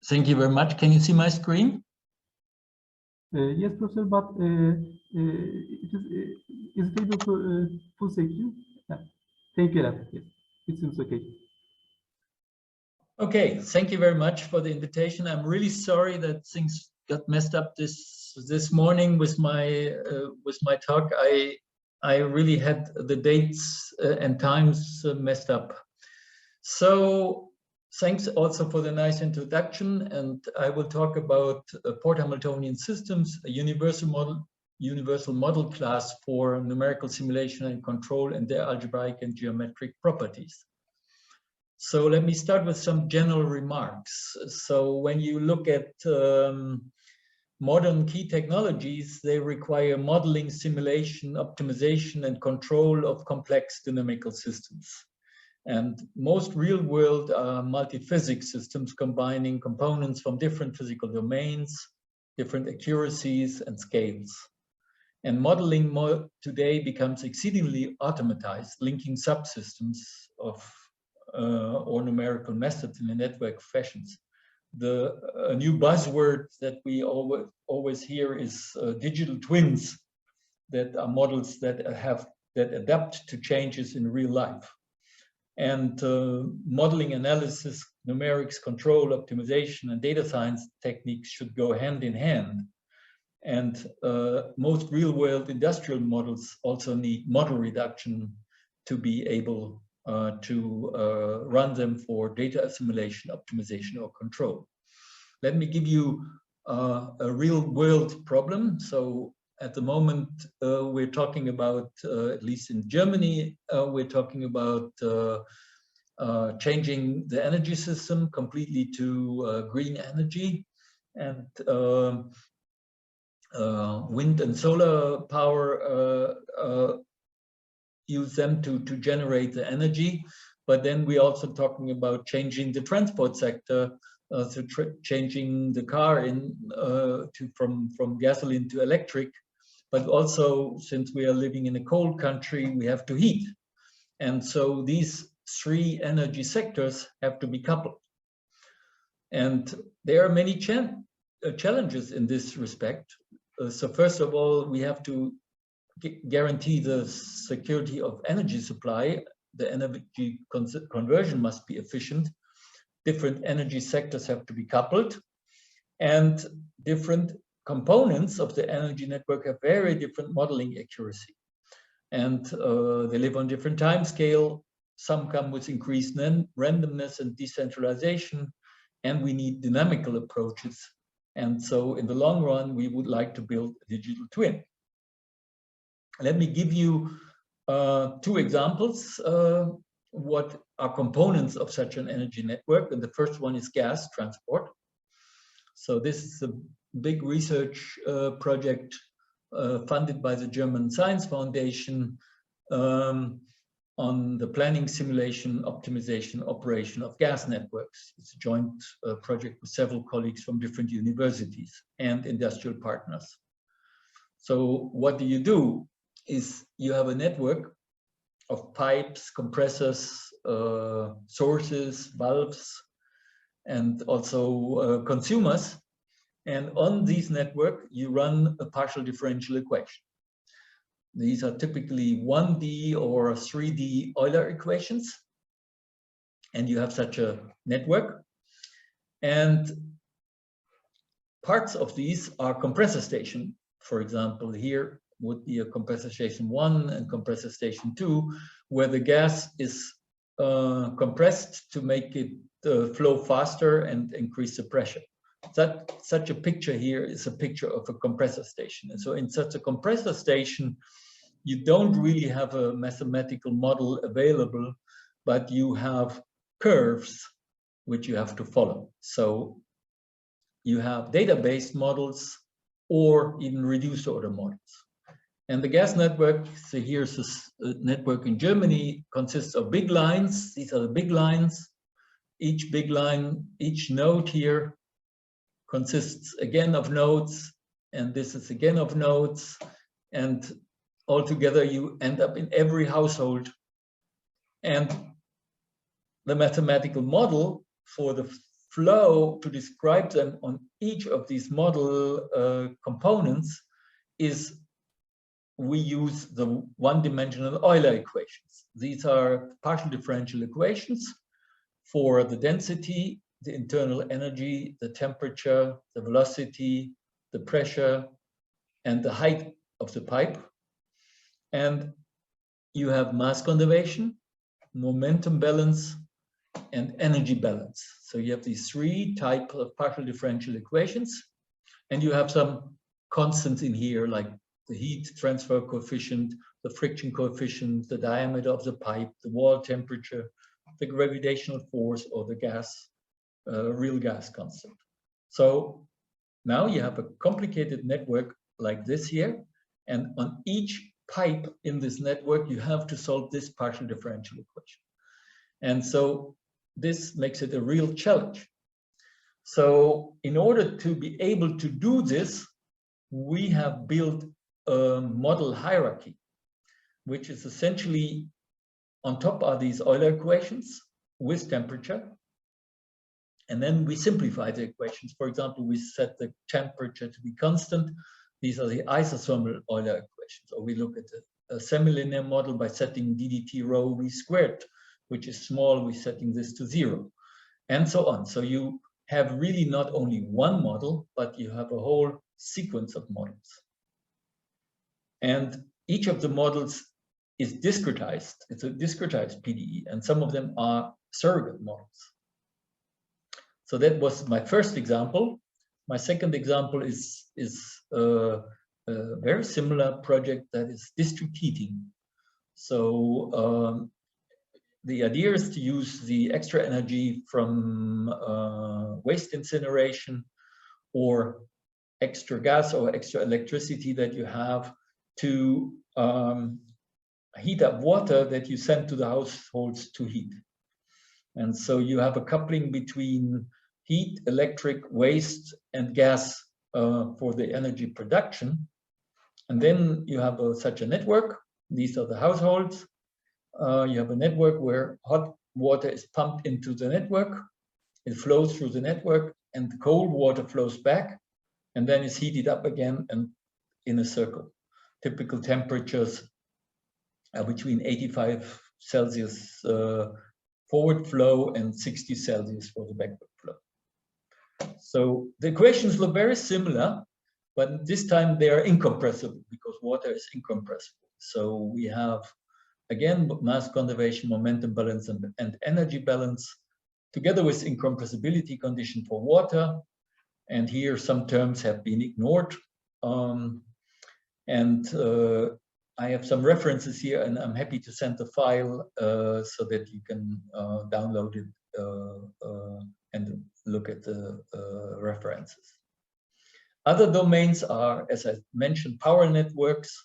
Thank you very much. Can you see my screen? Yes, Professor, but is it able to full screen? Yeah. Thank you. Yes, it seems okay. Okay, thank you very much for the invitation. I'm really sorry that things got messed up this morning with my talk. I really had the dates and times messed up. So thanks also for the nice introduction, and I will talk about PortHamiltonian Systems, a universal model class for numerical simulation and control and their algebraic and geometric properties. So let me start with some general remarks. So when you look at modern key technologies, they require modeling, simulation, optimization, and control of complex dynamical systems. And most real-world multi-physics systems combining components from different physical domains, different accuracies and scales. And modeling today becomes exceedingly automatized, linking subsystems of or numerical methods in a network fashions. A new buzzword that we always hear is digital twins, that are models that adapt to changes in real life. And modeling analysis, numerics, control, optimization, and data science techniques should go hand in hand. And most real-world industrial models also need model reduction to be able to run them for data assimilation, optimization, or control. Let me give you a real-world problem. So at the moment, we're talking about, at least in Germany, we're talking about changing the energy system completely to green energy, and wind and solar power, use them to generate the energy. But then we're also talking about changing the transport sector, so changing the car from gasoline to electric. But also, since we are living in a cold country, we have to heat. And so these three energy sectors have to be coupled. And there are many challenges in this respect. So first of all, we have to guarantee the security of energy supply. The energy conversion must be efficient. Different energy sectors have to be coupled, and different components of the energy network have very different modeling accuracy. And they live on different time scale. Some come with increased randomness and decentralization, and we need dynamical approaches. And so in the long run, we would like to build a digital twin. Let me give you two examples. What are components of such an energy network? And the first one is gas transport. So this is a big research project funded by the German Science Foundation on the planning, simulation, optimization, operation of gas networks. It's a joint project with several colleagues from different universities and industrial partners. So what do? Is you have a network of pipes, compressors, sources, valves, and also consumers. And on these network, you run a partial differential equation. These are typically 1D or 3D Euler equations. And you have such a network. And parts of these are compressor station. For example, here would be a compressor station 1 and compressor station 2, where the gas is compressed to make it flow faster and increase the pressure. Such a picture here is a picture of a compressor station. And so in such a compressor station, you don't really have a mathematical model available, but you have curves which you have to follow. So you have data-based models or even reduced order models. And the gas network, so here's this network in Germany, consists of big lines. These are the big lines. Each big line, each node here consists again of nodes, and this is again of nodes. And altogether, you end up in every household. And the mathematical model for the flow to describe them on each of these model components is we use the one-dimensional Euler equations. These are partial differential equations for the density, the internal energy, the temperature, the velocity, the pressure, and the height of the pipe. And you have mass conservation, momentum balance, and energy balance. So you have these three types of partial differential equations, and you have some constants in here, like the heat transfer coefficient, the friction coefficient, the diameter of the pipe, the wall temperature, the gravitational force, or the gas, real gas constant. So now you have a complicated network like this here, and on each pipe in this network, you have to solve this partial differential equation. And so this makes it a real challenge. So in order to be able to do this, we have built a model hierarchy, which is essentially on top are these Euler equations with temperature. And then we simplify the equations. For example, we set the temperature to be constant. These are the isothermal Euler equations. Or we look at a semilinear model by setting ddt rho v squared, which is small, we're setting this to 0, and so on. So you have really not only one model, but you have a whole sequence of models. And each of the models is discretized. It's a discretized PDE, and some of them are surrogate models. So that was my first example. My second example is a very similar project, that is district heating. So the idea is to use the extra energy from waste incineration or extra gas or extra electricity that you have to heat up water that you send to the households to heat. And so you have a coupling between heat, electric, waste, and gas for the energy production. And then you have such a network. These are the households. You have a network where hot water is pumped into the network. It flows through the network, and the cold water flows back, and then is heated up again and in a circle. Typical temperatures are between 85 Celsius forward flow and 60 Celsius for the backward flow. So the equations look very similar, but this time they are incompressible because water is incompressible. So we have, again, mass conservation, momentum balance, and energy balance, together with incompressibility condition for water. And here some terms have been ignored. I have some references here, and I'm happy to send the file so that you can download it and look at the references. Other domains are, as I mentioned, power networks.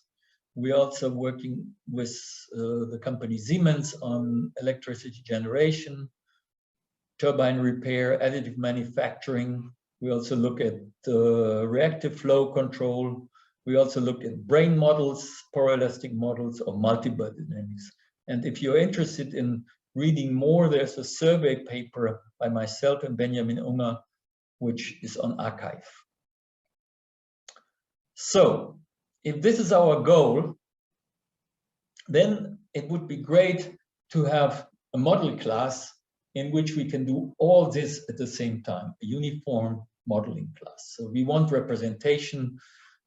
We're also working with the company Siemens on electricity generation, turbine repair, additive manufacturing. We also look at reactive flow control. We also look at brane models, poroelastic models, or multibody dynamics. And if you're interested in reading more, there's a survey paper by myself and Benjamin Unger, which is on arXiv. So if this is our goal, then it would be great to have a model class in which we can do all this at the same time, a uniform modeling class. So we want representation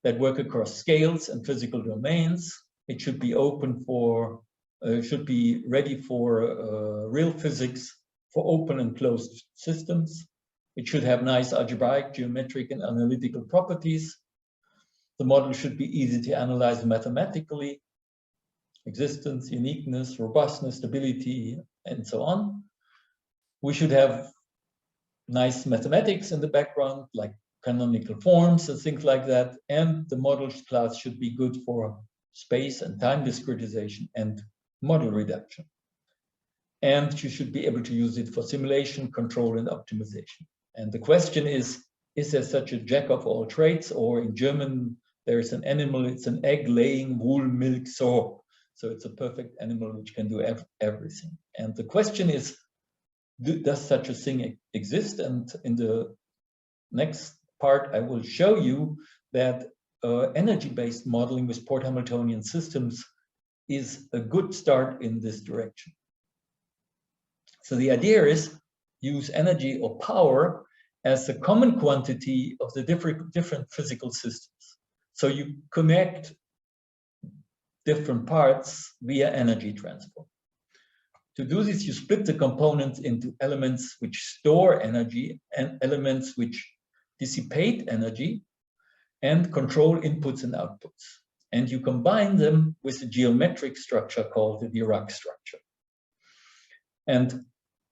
that work across scales and physical domains. It should be open for, should be ready for real physics, for open and closed systems. It should have nice algebraic, geometric, and analytical properties. The model should be easy to analyze mathematically, existence, uniqueness, robustness, stability, and so on. We should have nice mathematics in the background, like canonical forms and things like that. And the model class should be good for space and time discretization and model reduction. And you should be able to use it for simulation, control, and optimization. And the question is there such a jack of all trades? Or in German, there is an animal, it's an egg-laying, wool, milk, so it's a perfect animal which can do everything. And the question is, does such a thing exist? And in the next part, I will show you that energy-based modeling with Port-Hamiltonian systems is a good start in this direction. So the idea is use energy or power as a common quantity of the different physical systems. So you connect different parts via energy transport. To do this, you split the components into elements which store energy and elements which dissipate energy and control inputs and outputs. And you combine them with a geometric structure called the Dirac structure. And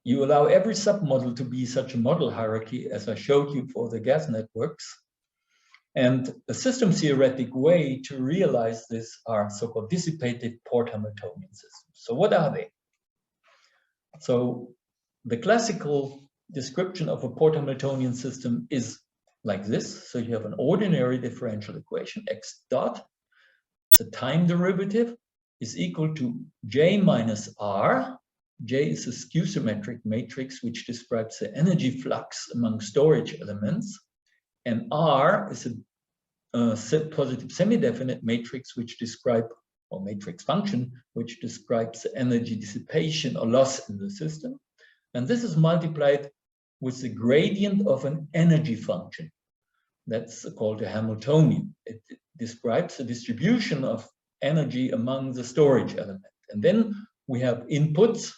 you allow every submodel to be such a model hierarchy as I showed you for the gas networks. And a system theoretic way to realize this are so-called dissipated Port-Hamiltonian systems. So what are they? So the classical description of a Port-Hamiltonian system is like this. So you have an ordinary differential equation, x dot, the time derivative is equal to J minus R. J is a skew-symmetric matrix which describes the energy flux among storage elements. And R is a positive semi-definite matrix which describe, or matrix function, which describes the energy dissipation or loss in the system. And this is multiplied with the gradient of an energy function. That's called a Hamiltonian. It describes the distribution of energy among the storage element. And then we have inputs,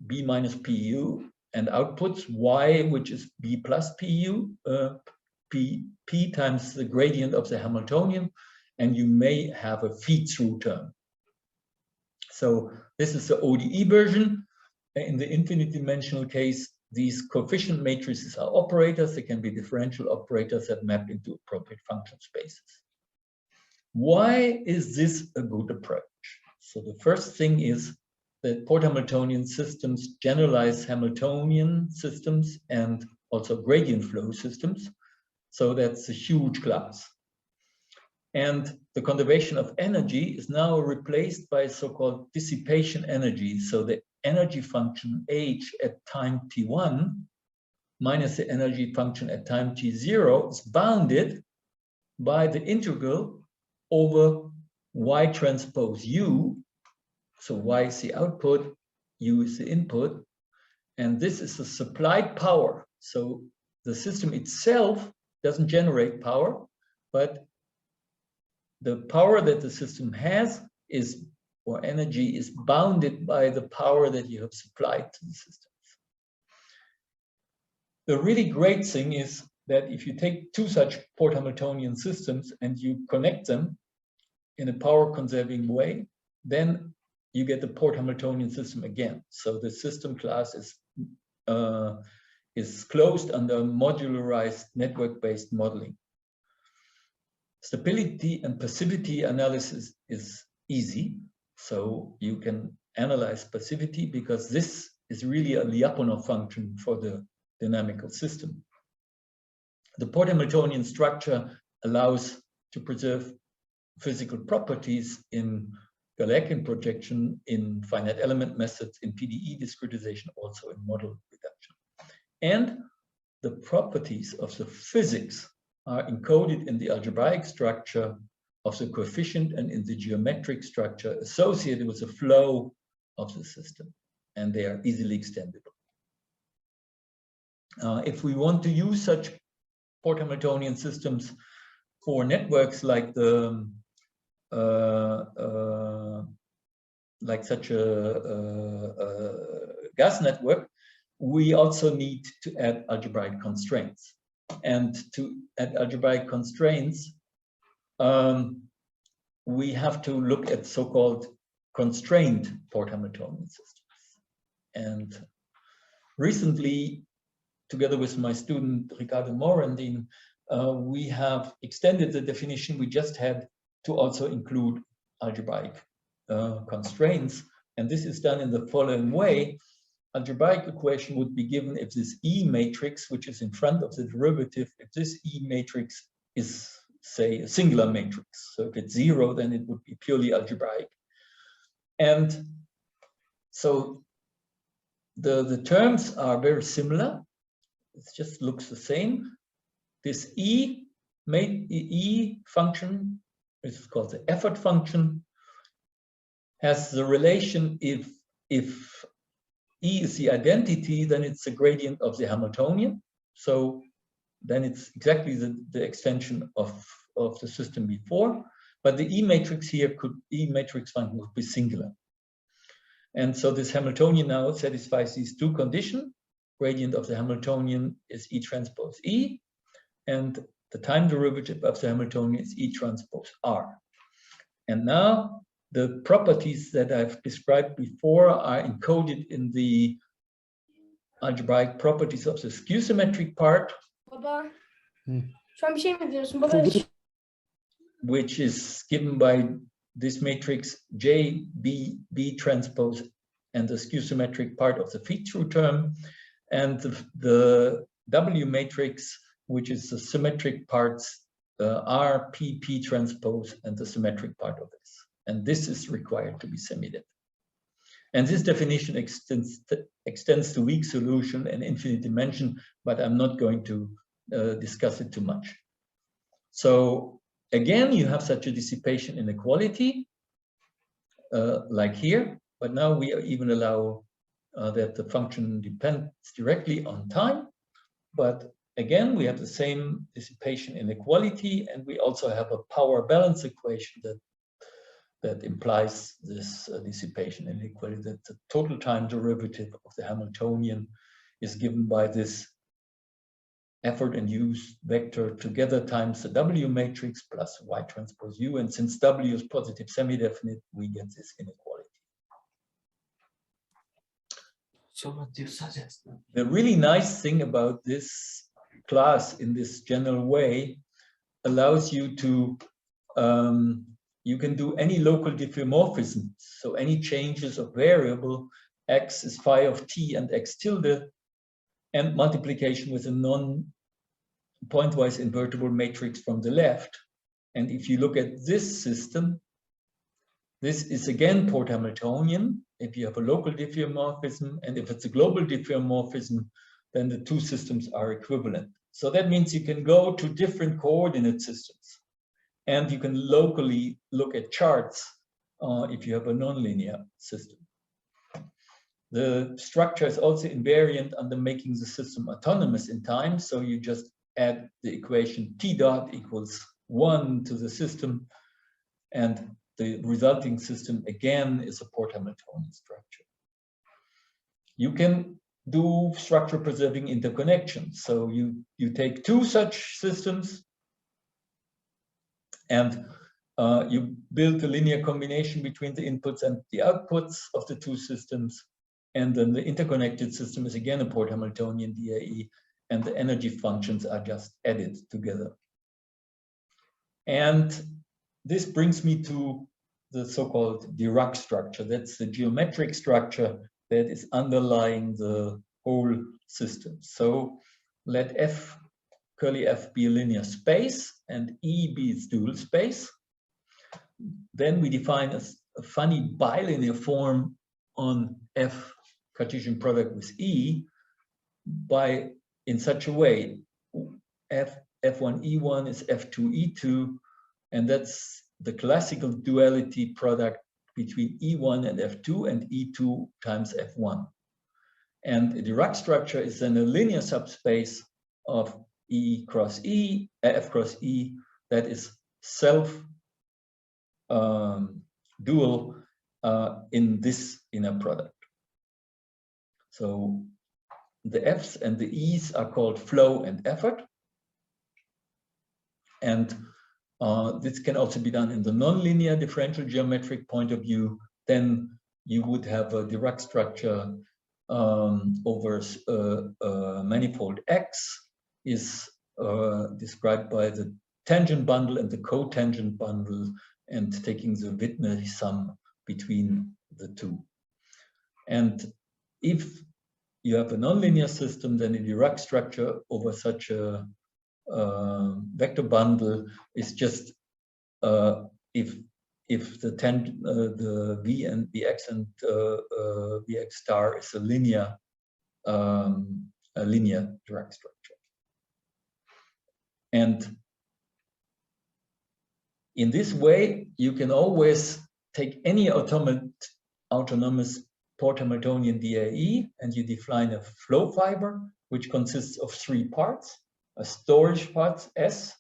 B minus PU, and outputs, Y, which is B plus PU, P times the gradient of the Hamiltonian, and you may have a feed-through term. So this is the ODE version. In the infinite dimensional case, these coefficient matrices are operators. They can be differential operators that map into appropriate function spaces. Why is this a good approach? So the first thing is that Port-Hamiltonian systems generalize Hamiltonian systems and also gradient flow systems. So that's a huge class. And the conservation of energy is now replaced by so-called dissipation energy. So the energy function h at time t1 minus the energy function at time t0 is bounded by the integral over y transpose u. So y is the output, u is the input, and this is the supplied power. So the system itself doesn't generate power, but the power that the system has is, or energy is bounded by the power that you have supplied to the systems. The really great thing is that if you take two such Port-Hamiltonian systems and you connect them in a power conserving way, then you get the Port-Hamiltonian system again. So the system class is closed under modularized network-based modeling. Stability and passivity analysis is easy. So you can analyze passivity because this is really a Lyapunov function for the dynamical system. The Port-Hamiltonian structure allows to preserve physical properties in Galerkin projection, in finite element methods, in PDE discretization, also in model reduction. And the properties of the physics are encoded in the algebraic structure of the coefficient and in the geometric structure associated with the flow of the system, and they are easily extendable. If we want to use such Port-Hamiltonian systems for networks like the like such a gas network, we also need to add algebraic constraints. And to add algebraic constraints, we have to look at so-called constrained Port-Hamiltonian systems. And recently, together with my student Ricardo Morandin, we have extended the definition we just had to also include algebraic constraints. And this is done in the following way. Algebraic equation would be given if this E matrix, which is in front of the derivative, if this E matrix is, say, a singular matrix. So if it's 0, then it would be purely algebraic. And so the terms are very similar. It just looks the same. This E function, which is called the effort function, has the relation if E is the identity, then it's the gradient of the Hamiltonian. So then it's exactly the extension of the system before. But the E matrix here E matrix function would be singular. And so this Hamiltonian now satisfies these two conditions. Gradient of the Hamiltonian is E transpose E, and the time derivative of the Hamiltonian is E transpose R. And now the properties that I've described before are encoded in the algebraic properties of the skew-symmetric part, which is given by this matrix J, B, B transpose, and the skew-symmetric part of the feed-through term, and the W matrix, which is the symmetric parts R, P, P transpose, and the symmetric part of this. And this is required to be semi-definite. And this definition extends to weak solution and infinite dimension, but I'm not going to discuss it too much. So again, you have such a dissipation inequality, like here, but now we even allow that the function depends directly on time. But again, we have the same dissipation inequality, and we also have a power balance equation that implies this dissipation inequality, that the total time derivative of the Hamiltonian is given by this effort and use vector together times the W matrix plus Y transpose U. And since W is positive semi-definite, we get this inequality. So what do you suggest? The really nice thing about this class in this general way allows you to you can do any local diffeomorphism. So any changes of variable, x is phi of t and x tilde, and multiplication with a non-pointwise invertible matrix from the left. And if you look at this system, this is again Port-Hamiltonian. If you have a local diffeomorphism, and if it's a global diffeomorphism, then the two systems are equivalent. So that means you can go to different coordinate systems. And you can locally look at charts if you have a nonlinear system. The structure is also invariant under making the system autonomous in time. So you just add the equation T dot equals 1 to the system. And the resulting system again is a Port-Hamiltonian structure. You can do structure preserving interconnections. So you take two such systems, and you build a linear combination between the inputs and the outputs of the two systems. And then the interconnected system is again a Port-Hamiltonian DAE, and the energy functions are just added together. And this brings me to the so-called Dirac structure. That's the geometric structure that is underlying the whole system. So let F curly F be a linear space and E be its dual space. Then we define a funny bilinear form on F Cartesian product with E in such a way F1 E1 is F2 E2, and that's the classical duality product between E1 and F2 and E2 times F1. And the Dirac structure is then a linear subspace of E cross E, F cross E, that is self-dual in this inner product. So the F's and the E's are called flow and effort. And this can also be done in the nonlinear differential geometric point of view. Then you would have a Dirac structure over manifold X is described by the tangent bundle and the cotangent bundle, and taking the Widner sum between the two. And if you have a nonlinear system, then a Dirac structure over such a vector bundle is just if the V and Vx and Vx star is a linear a linear Dirac structure. And in this way, you can always take any autonomous Port-Hamiltonian DAE and you define a flow fiber, which consists of 3 parts: a storage part S,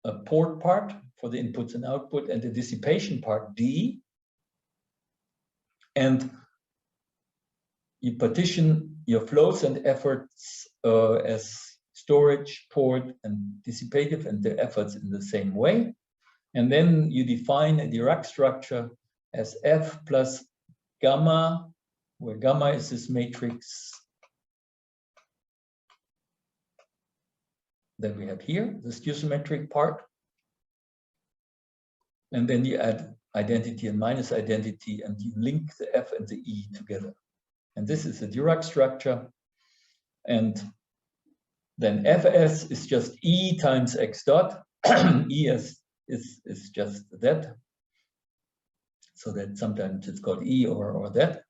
a port part for the inputs and output, and a dissipation part D. And you partition your flows and efforts as storage, port, and dissipative, and the efforts in the same way. And then you define a Dirac structure as F plus gamma, where gamma is this matrix that we have here, the skew-symmetric part. And then you add identity and minus identity, and you link the F and the E together. And this is a Dirac structure. And then Fs is just E times X dot. Es is just that. So that sometimes it's called E or that.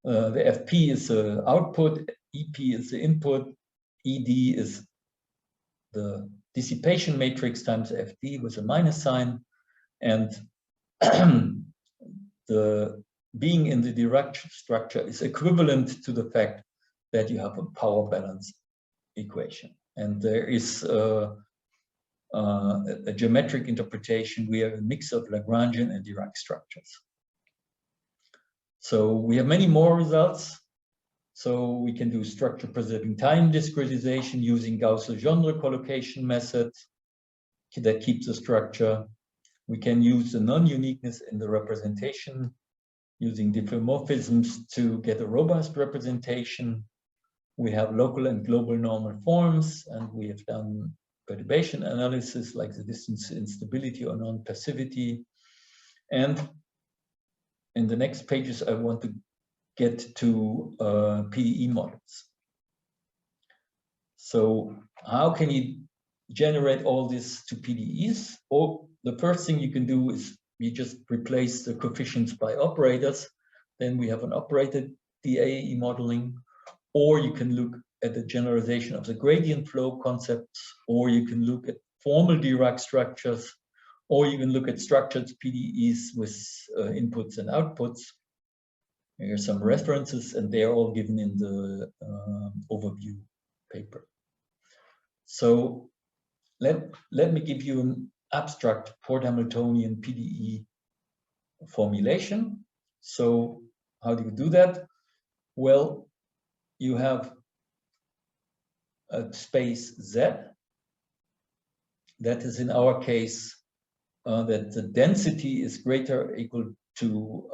The Fp is the output, Ep is the input, Ed is the dissipation matrix times Fd with a minus sign. And the being in the Dirac structure is equivalent to the fact that you have a power balance equation. And there is a geometric interpretation. We have a mix of Lagrangian and Dirac structures. So we have many more results. So we can do structure preserving time discretization using Gauss-Legendre collocation method that keeps the structure. We can use the non-uniqueness in the representation using diffeomorphisms to get a robust representation. We have local and global normal forms, and we have done perturbation analysis like the distance instability or non-passivity. And in the next pages, I want to get to PDE models. So how can you generate all this to PDEs? Or the first thing you can do is you just replace the coefficients by operators. Then we have an operated DAE modeling. Or you can look at the generalization of the gradient flow concepts, or you can look at formal Dirac structures, or you can look at structured PDEs with inputs and outputs. Here are some references, and they are all given in the overview paper. So let me give you an abstract Port-Hamiltonian PDE formulation. So how do you do that? Well, you have a space Z. That is in our case that the density is greater or equal to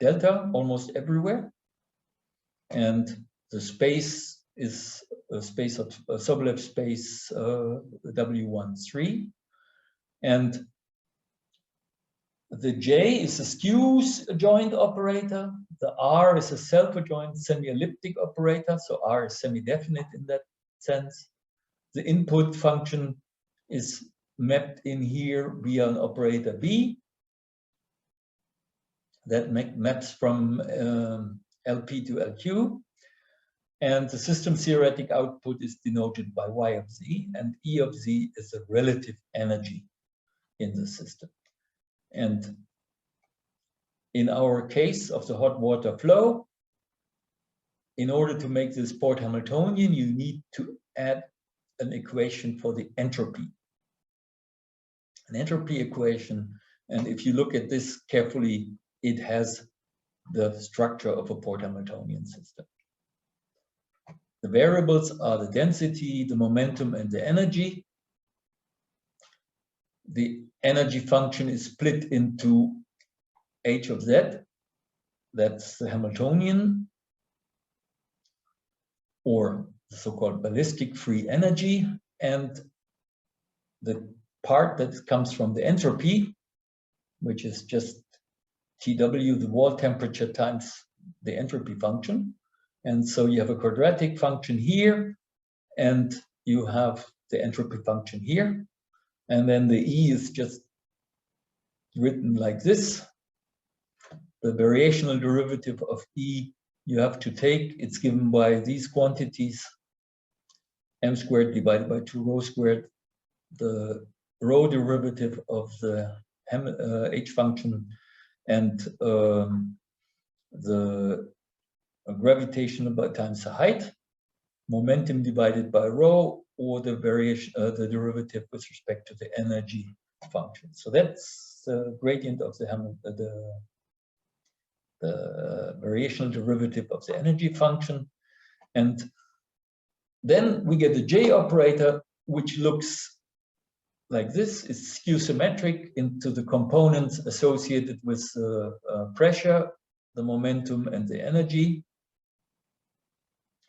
delta almost everywhere. And the space is a space of a Sobolev space W13. And the J is a skew-adjoint operator. The R is a self-adjoint semi-elliptic operator. So R is semi-definite in that sense. The input function is mapped in here via an operator B that maps from LP to LQ. And the system theoretic output is denoted by Y of Z, and E of Z is the relative energy in the system. And in our case of the hot water flow, in order to make this Port-Hamiltonian, you need to add an equation for the entropy. An entropy equation, and if you look at this carefully, it has the structure of a Port-Hamiltonian system. The variables are the density, the momentum, and the energy. The energy function is split into H of Z, that's the Hamiltonian, or the so-called ballistic free energy, and the part that comes from the entropy, which is just TW, the wall temperature, times the entropy function. And so you have a quadratic function here, and you have the entropy function here. And then the E is just written like this. The variational derivative of E you have to take, it's given by these quantities, m squared divided by 2 rho squared, the rho derivative of the h function, and the gravitation times the height, momentum divided by rho, or the variation, the derivative with respect to the energy function. So that's the gradient of the variational derivative of the energy function. And then we get the J operator, which looks like this. It's skew symmetric into the components associated with pressure, the momentum, and the energy.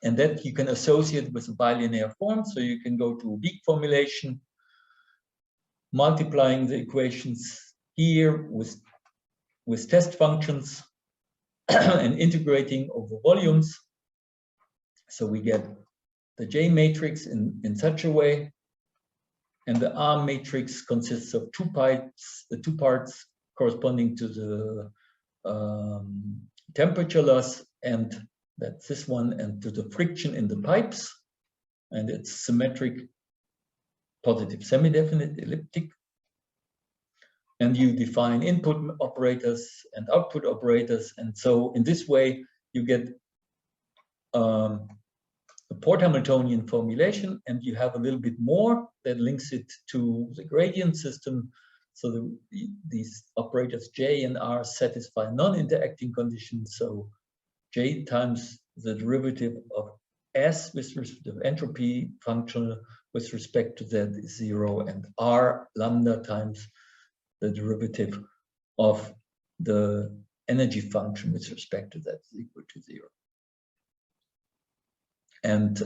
And that you can associate with a bilinear form. So you can go to a weak formulation, multiplying the equations here with test functions and integrating over volumes. So we get the J matrix in such a way. And the R matrix consists of two parts corresponding to the temperature loss, and that's this one, and to the friction in the pipes. And it's symmetric, positive, semi-definite, elliptic. And you define input operators and output operators. And so in this way, you get a Port-Hamiltonian formulation, and you have a little bit more that links it to the gradient system. So these operators J and R satisfy non-interacting conditions. So J times the derivative of S with respect to entropy function with respect to Z is 0, and R lambda times the derivative of the energy function with respect to that is equal to 0. And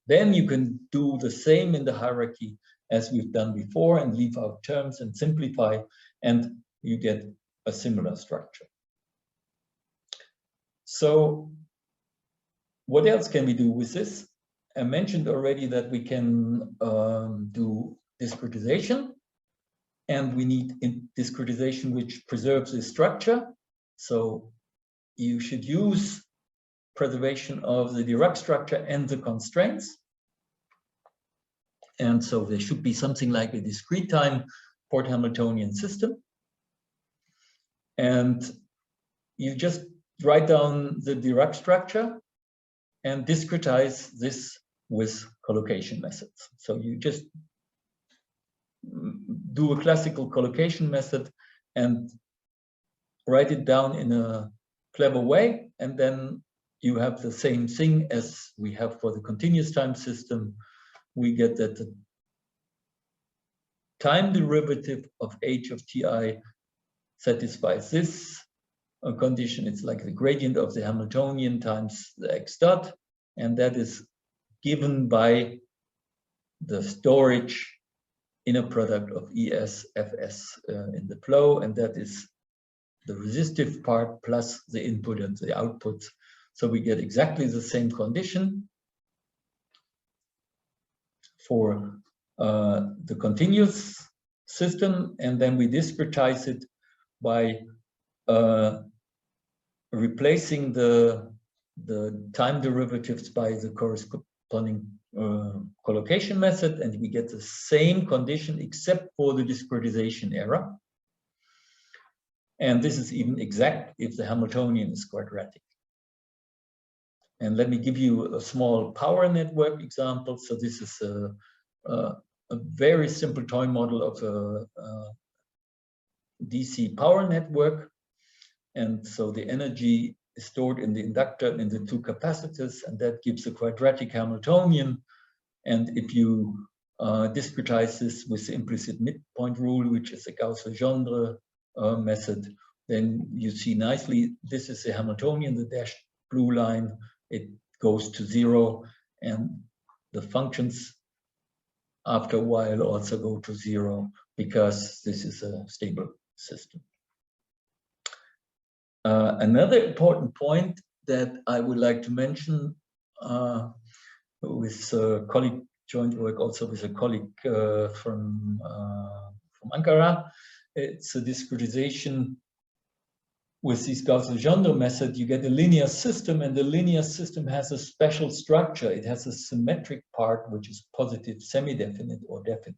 then you can do the same in the hierarchy as we've done before and leave out terms and simplify, and you get a similar structure. So what else can we do with this? I mentioned already that we can do discretization, and we need discretization which preserves the structure. So you should use preservation of the Dirac structure and the constraints. And so there should be something like a discrete time PortHamiltonian system. And you just write down the Dirac structure and discretize this with collocation methods. So you just do a classical collocation method and write it down in a clever way, and then you have the same thing as we have for the continuous time system. We get that the time derivative of h of ti satisfies this condition. It's like the gradient of the Hamiltonian times the x dot, and that is given by the storage inner product of ES, Fs in the flow, and that is the resistive part plus the input and the output. So we get exactly the same condition for the continuous system, and then we discretize it by replacing the time derivatives by the corresponding collocation method, and we get the same condition except for the discretization error. And this is even exact if the Hamiltonian is quadratic. And let me give you a small power network example. So this is a very simple toy model of a DC power network. And so the energy is stored in the inductor and in the two capacitors, and that gives a quadratic Hamiltonian. And if you discretize this with the implicit midpoint rule, which is a Gauss-Legendre method, then you see nicely this is the Hamiltonian, the dashed blue line. It goes to 0, and the functions after a while also go to 0 because this is a stable system. Another important point that I would like to mention with colleague joint work, also with a colleague from Ankara, it's a discretization with this Gauss-Legendre method, you get a linear system, and the linear system has a special structure. It has a symmetric part, which is positive, semi-definite, or definite.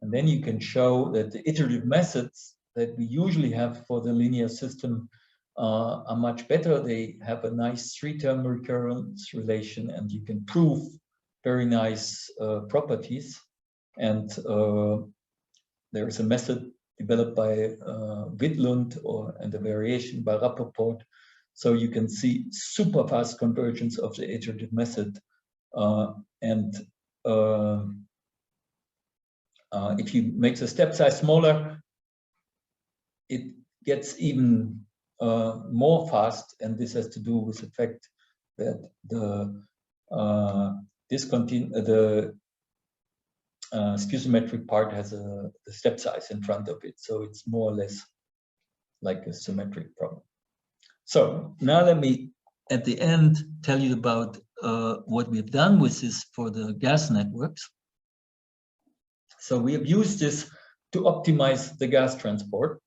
And then you can show that the iterative methods that we usually have for the linear system are much better. They have a nice three-term recurrence relation, and you can prove very nice properties. And there is a method developed by Witlund and a variation by Rappaport. So you can see super fast convergence of the iterative method. If you make the step size smaller, it gets even more fast, and this has to do with the fact that the skew-symmetric part has the step size in front of it, so it's more or less like a symmetric problem. So now let me, at the end, tell you about what we've done with this for the gas networks. So we have used this to optimize the gas transport.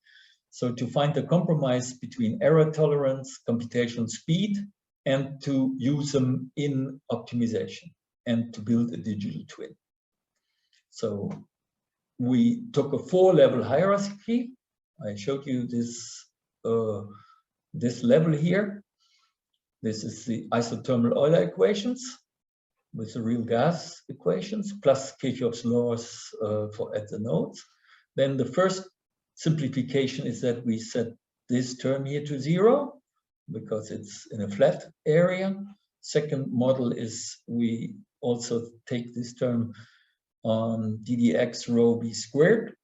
So to find the compromise between error tolerance, computational speed, and to use them in optimization and to build a digital twin. So we took a 4-level hierarchy. I showed you this, this level here. This is the isothermal Euler equations with the real gas equations plus Kirchhoff's laws at the nodes. Then the first simplification is that we set this term here to 0 because it's in a flat area. Second model is we also take this term on ddx rho b squared,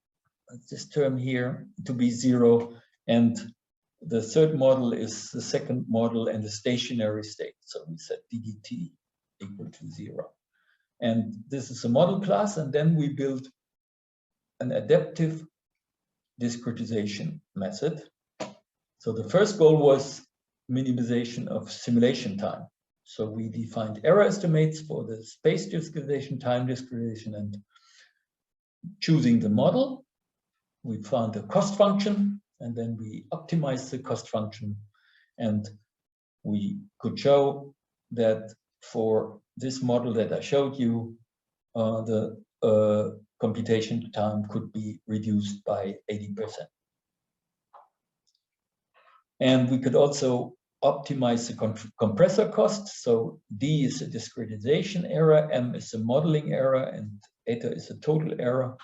this term here, to be 0. And the third model is the second model and the stationary state. So we set ddt equal to 0. And this is a model class, and then we build an adaptive discretization method. So the first goal was minimization of simulation time. So we defined error estimates for the space discretization, time discretization, and choosing the model. We found a cost function, and then we optimized the cost function. And we could show that for this model that I showed you, the computation time could be reduced by 80%. And we could also optimize the compressor cost. So D is a discretization error, M is a modeling error, and eta is a total error.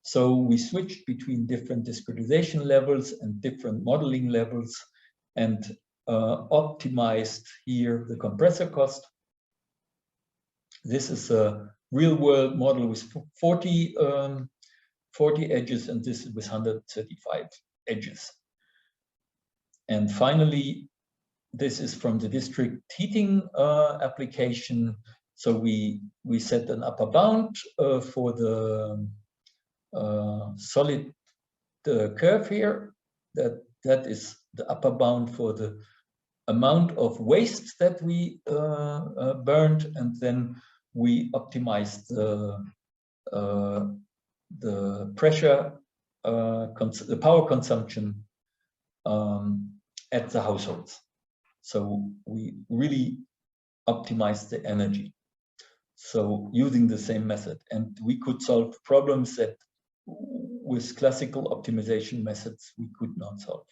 So we switched between different discretization levels and different modeling levels and optimized here the compressor cost. This is a real-world model with 40 edges, and this is with 135 edges. And finally, this is from the district heating application. So we set an upper bound for the solid curve here. That is the upper bound for the amount of waste that we burned, and then we optimized the pressure, the power consumption at the households. So we really optimized the energy. So using the same method, and we could solve problems that with classical optimization methods we could not solve.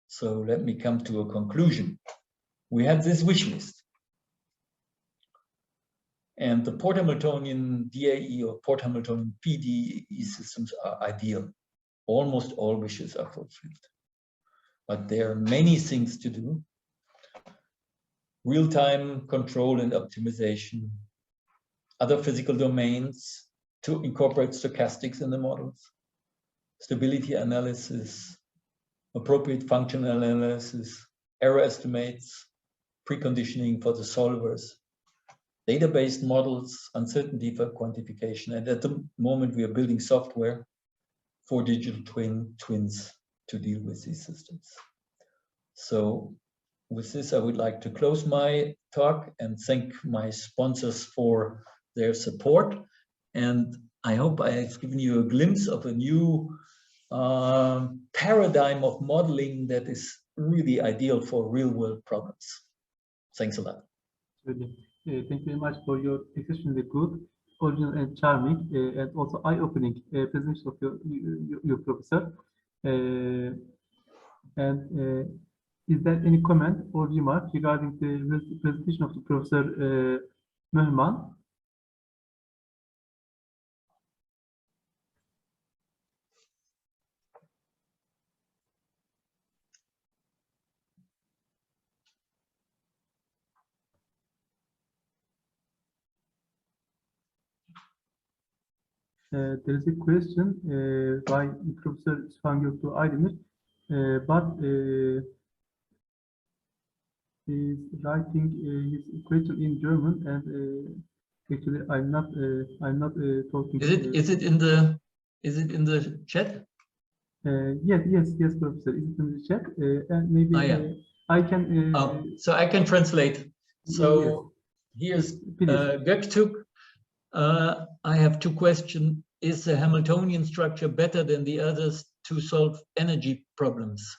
So let me come to a conclusion. We have this wish list. And the Port-Hamiltonian DAE or Port-Hamiltonian PDE systems are ideal. Almost all wishes are fulfilled. But there are many things to do. Real-time control and optimization, other physical domains to incorporate stochastics in the models, stability analysis, appropriate functional analysis, error estimates, preconditioning for the solvers, database models, uncertainty for quantification. And at the moment, we are building software for digital twins to deal with these systems. So with this, I would like to close my talk and thank my sponsors for their support. And I hope I have given you a glimpse of a new paradigm of modeling that is really ideal for real-world problems. Thanks a lot. Really. Thank you very much for your exceptionally good, original and charming, and also eye-opening presentation of your professor. Is there any comment or remark regarding the presentation of the Professor Mehrmann? There is a question by Professor Sühan Göktuğ Aydemir, but he's writing his question in German, and actually I'm not talking. Is it in the chat? Yes, Professor. Is it in the chat? And maybe I can. So I can translate. So yes. Here's Göktuğ. I have two questions. Is the Hamiltonian structure better than the others to solve energy problems?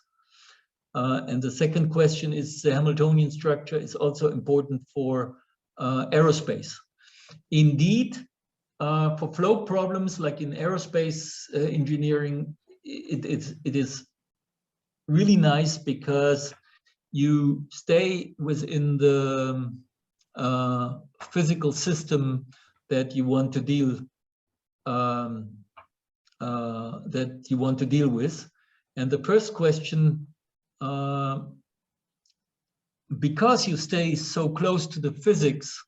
And the second question is the Hamiltonian structure is also important for aerospace. Indeed, for flow problems like in aerospace engineering, it is really nice because you stay within the physical system that you want to deal with. And the first question, because you stay so close to the physics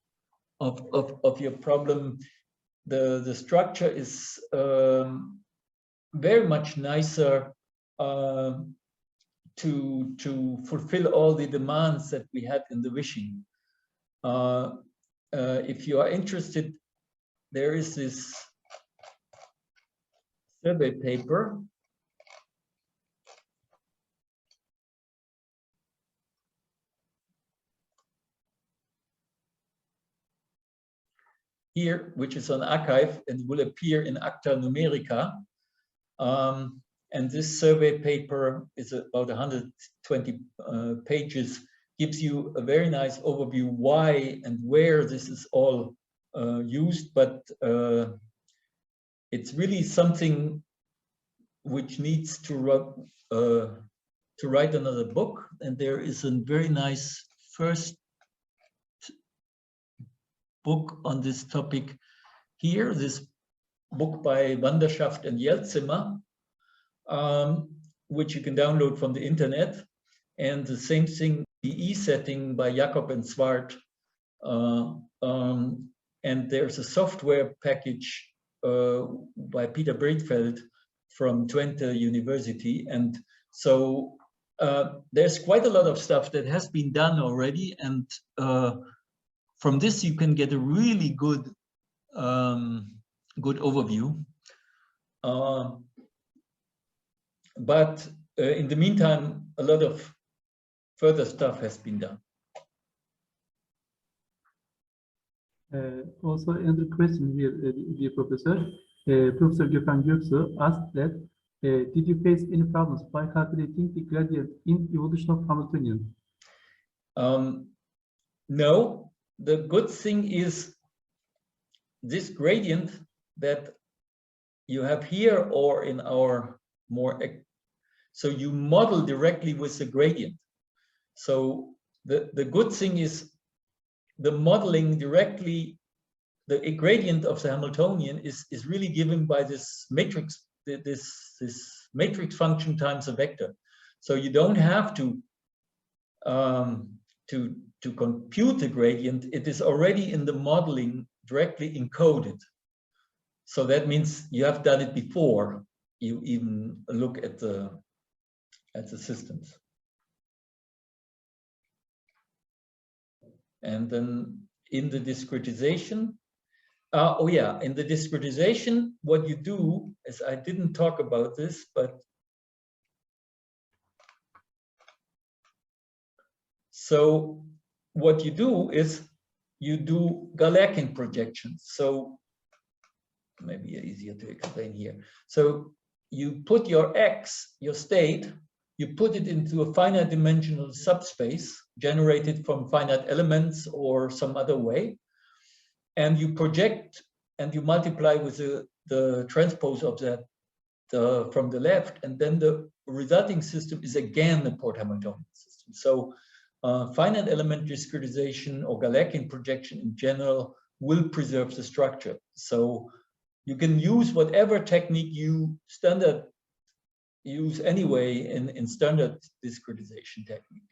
of your problem, the structure is very much nicer to fulfill all the demands that we had in the wishing. If you are interested, there is this survey paper here, which is on archive and will appear in Acta Numerica. And this survey paper is about 120 pages, gives you a very nice overview why and where this is all used, but it's really something which needs to write another book. And there is a very nice first book on this topic here, this book by Wanderschaft and Jelzimmer, which you can download from the internet, and the same thing, the E-setting by Jakob and Zwart. And there's a software package by Peter Breedveld from Twente University. And so there's quite a lot of stuff that has been done already. And from this, you can get a really good, good overview. But in the meantime, a lot of further stuff has been done. Also, another question here, dear Professor. Professor Gökhan Göksu asked that, did you face any problems by calculating the gradient in evolution of Hamiltonian? No, the good thing is this gradient that you have here or in our more, so you model directly with the gradient. So the good thing is the modeling directly, the gradient of the Hamiltonian is really given by this matrix, this matrix function times a vector. So you don't have to compute the gradient. It is already in the modeling directly encoded. So that means you have done it before you even look at the systems. And then in the discretization, in the discretization, what you do is, I didn't talk about this, but so what you do is you do Galerkin projections. So maybe easier to explain here. So you put your X, your state, you put it into a finite dimensional subspace generated from finite elements or some other way, and you project and you multiply with the transpose of that from the left, and then the resulting system is again the Port-Hamiltonian system. So finite element discretization or Galerkin projection in general will preserve the structure. So you can use whatever technique you use anyway in standard discretization technique.